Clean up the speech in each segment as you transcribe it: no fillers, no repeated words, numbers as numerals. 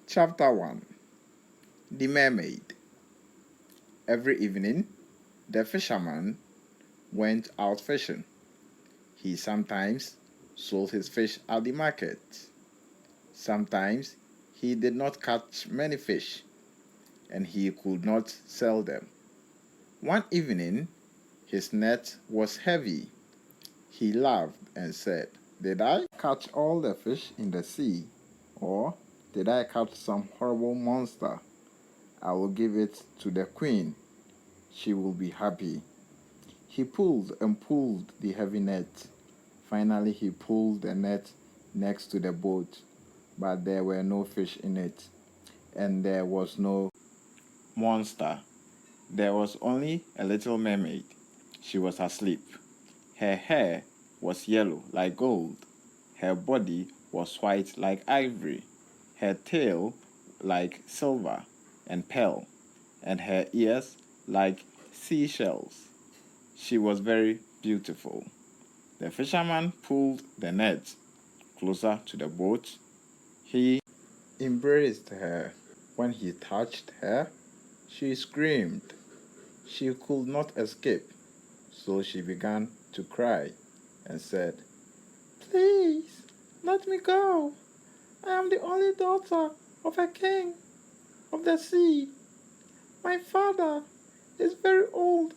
Chapter 1. The Mermaid. Every evening, the fisherman went out fishing. He sometimes sold his fish at the market. Sometimes he did not catch many fish, and he could not sell them. One evening, his net was heavy. He laughed and said, "Did I catch all the fish in the sea? Or did I catch some horrible monster? I will give it to the queen. She will be happy." He pulled and pulled the heavy net. Finally, he pulled the net next to the boat, but there were no fish in it, and there was no monster. There was only a little mermaid. She was asleep. Her hair was yellow like gold. Her body was white like ivory. Her tail like silver and pearl, and her ears like seashells. She was very beautiful. The fisherman pulled the net closer to the boat. He embraced her. When he touched her, she screamed. She could not escape, so she began to cry and said, "Please, let me go. I am the only daughter of a king of the sea. My father is very old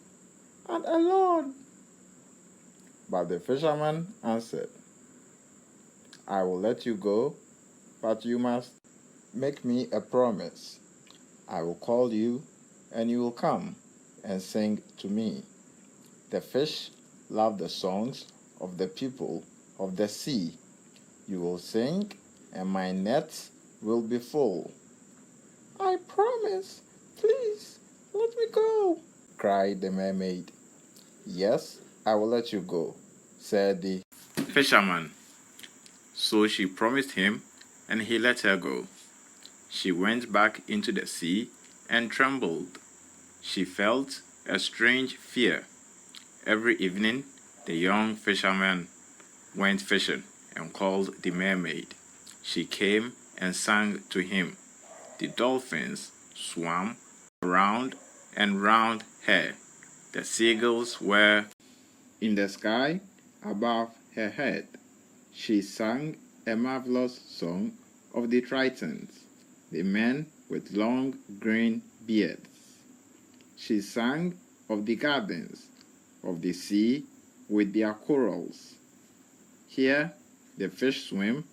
and alone." But the fisherman answered, "I will let you go, but you must make me a promise. I will call you, and you will come and sing to me." The fish love the songs of the people of the sea. "You will sing, and my nets will be full." "I promise. Please, let me go," cried the mermaid. "Yes, I will let you go," said the fisherman. So she promised him, and he let her go. She went back into the sea and trembled. She felt a strange fear. Every evening, the young fisherman went fishing and called the mermaid. She came and sang to him. The dolphins swam round and round her. The seagulls were in the sky above her head. She sang a marvelous song of the Tritons, the men with long green beards. She sang of the gardens of the sea with their corals. Here the fish swim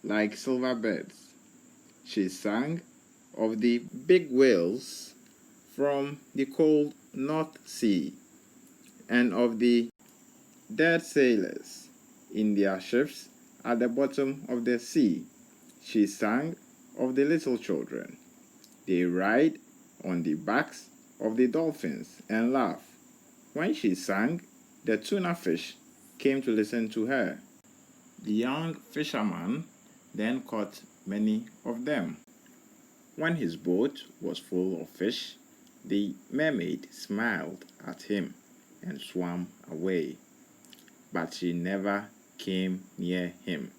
like silver birds. She sang of the big whales from the cold North Sea, and of the dead sailors in their ships at the bottom of the sea. She sang of the little children. They ride on the backs of the dolphins and laugh. When she sang, the tuna fish came to listen to her. The young fisherman then caught many of them. When his boat was full of fish, the mermaid smiled at him and swam away, but she never came near him.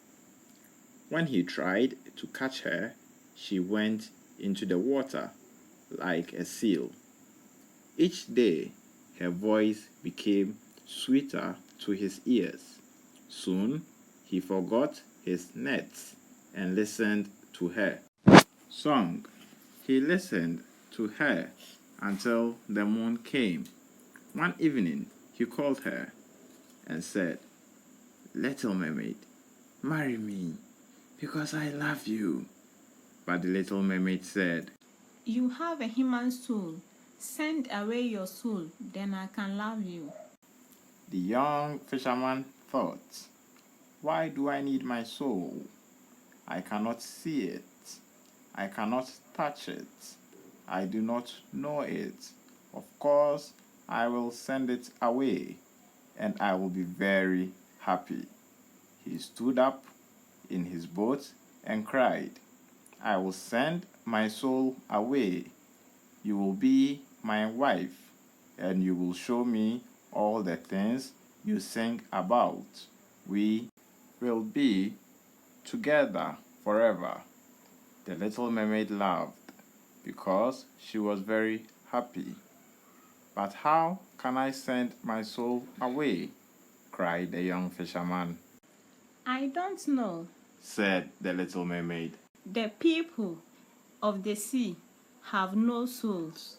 When he tried to catch her, she went into the water like a seal. Each day, her voice became sweeter to his ears. Soon, he forgot his nets and listened to her song. He listened to her until the moon came. One evening, he called her and said, "Little mermaid, marry me, because I love you." But the little mermaid said, "You have a human soul. Send away your soul, then I can love you." The young fisherman thought, "Why do I need my soul? I cannot see it. I cannot touch it. I do not know it. Of course, I will send it away, and I will be very happy." He stood up in his boat and cried, "I will send my soul away. You will be my wife, and you will show me all the things you sing about. We will be together forever." The little mermaid laughed because she was very happy. "But how can I send my soul away?" cried the young fisherman. I don't know. Said the little mermaid. The people of the sea have no souls.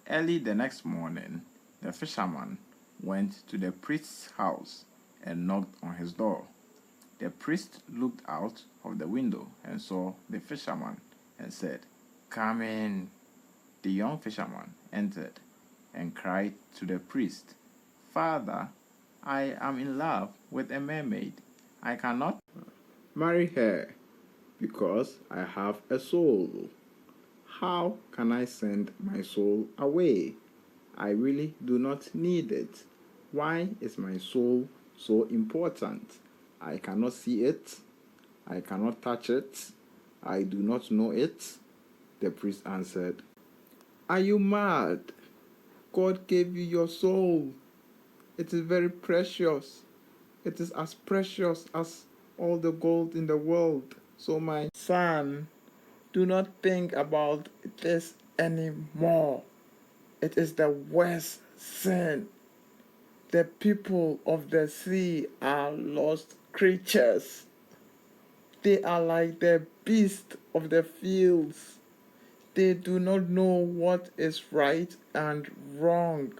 Early the next morning, the fisherman went to the priest's house and knocked on his door. The priest looked out of the window and saw the fisherman and said, "Come in." The young fisherman entered and cried to the priest, "Father, I am in love with a mermaid. I cannot marry her because I have a soul. How can I send my soul away? I really do not need it. Why is my soul so important? I cannot see it. I cannot touch it. I do not know it." The priest answered, "Are you mad? God gave you your soul. It is very precious. It is as precious as all the gold in the world. So my son, do not think about this anymore. It is the worst sin. The people of the sea are lost creatures. They are like the beasts of the fields. They do not know what is right and wrong.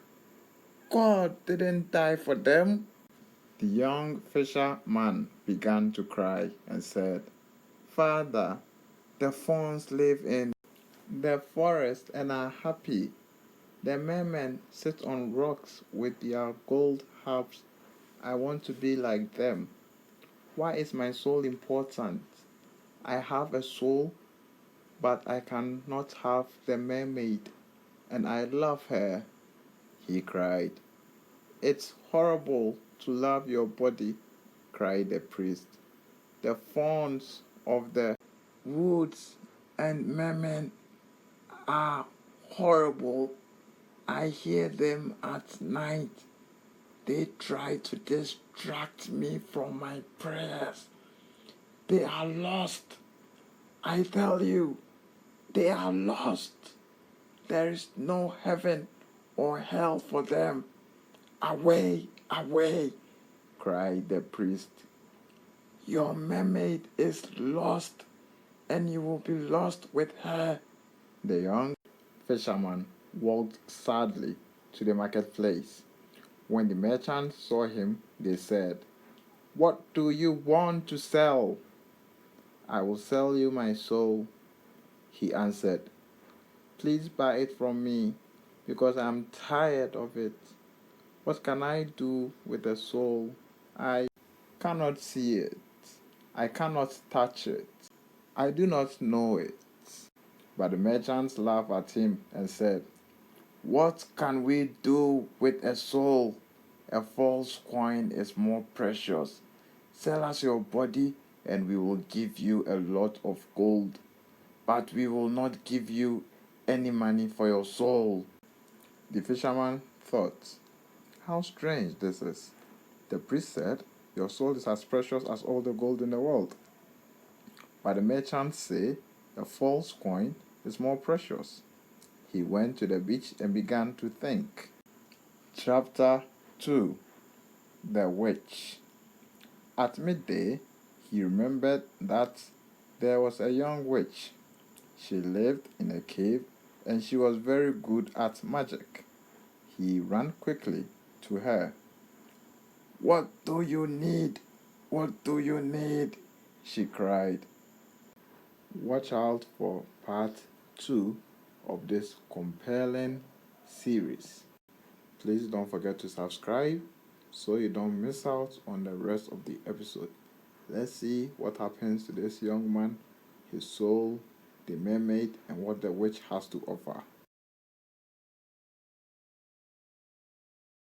God didn't die for them." The young fisherman began to cry and said, "Father, the fawns live in the forest and are happy. The mermen sit on rocks with their gold harps. I want to be like them. Why is my soul important? I have a soul, but I cannot have the mermaid, and I love her," he cried. "It's horrible to love your body," cried the priest. "The fawns of the woods and mermen are horrible. I hear them at night. They try to distract me from my prayers. They are lost. I tell you, they are lost. There is no heaven or hell for them. Away, away," cried the priest. "Your mermaid is lost, and you will be lost with her." The young fisherman walked sadly to the marketplace. When the merchants saw him, they said, "What do you want to sell?" "I will sell you my soul," he answered. "Please buy it from me, because I am tired of it. What can I do with a soul? I cannot see it. I cannot touch it. I do not know it." But the merchants laughed at him and said, "What can we do with a soul? A false coin is more precious. Sell us your body, and we will give you a lot of gold. But we will not give you any money for your soul." The fisherman thought, "How strange this is." The priest said, "Your soul is as precious as all the gold in the world." But the merchants say, "A false coin is more precious." He went to the beach and began to think. Chapter 2. The Witch. At midday, he remembered that there was a young witch. She lived in a cave and she was very good at magic. He ran quickly to her. "What do you need? What do you need?" she cried. Watch out for part 2 of this compelling series. Please don't forget to subscribe so you don't miss out on the rest of the episode. Let's see what happens to this young man, his soul, the mermaid, and what the witch has to offer.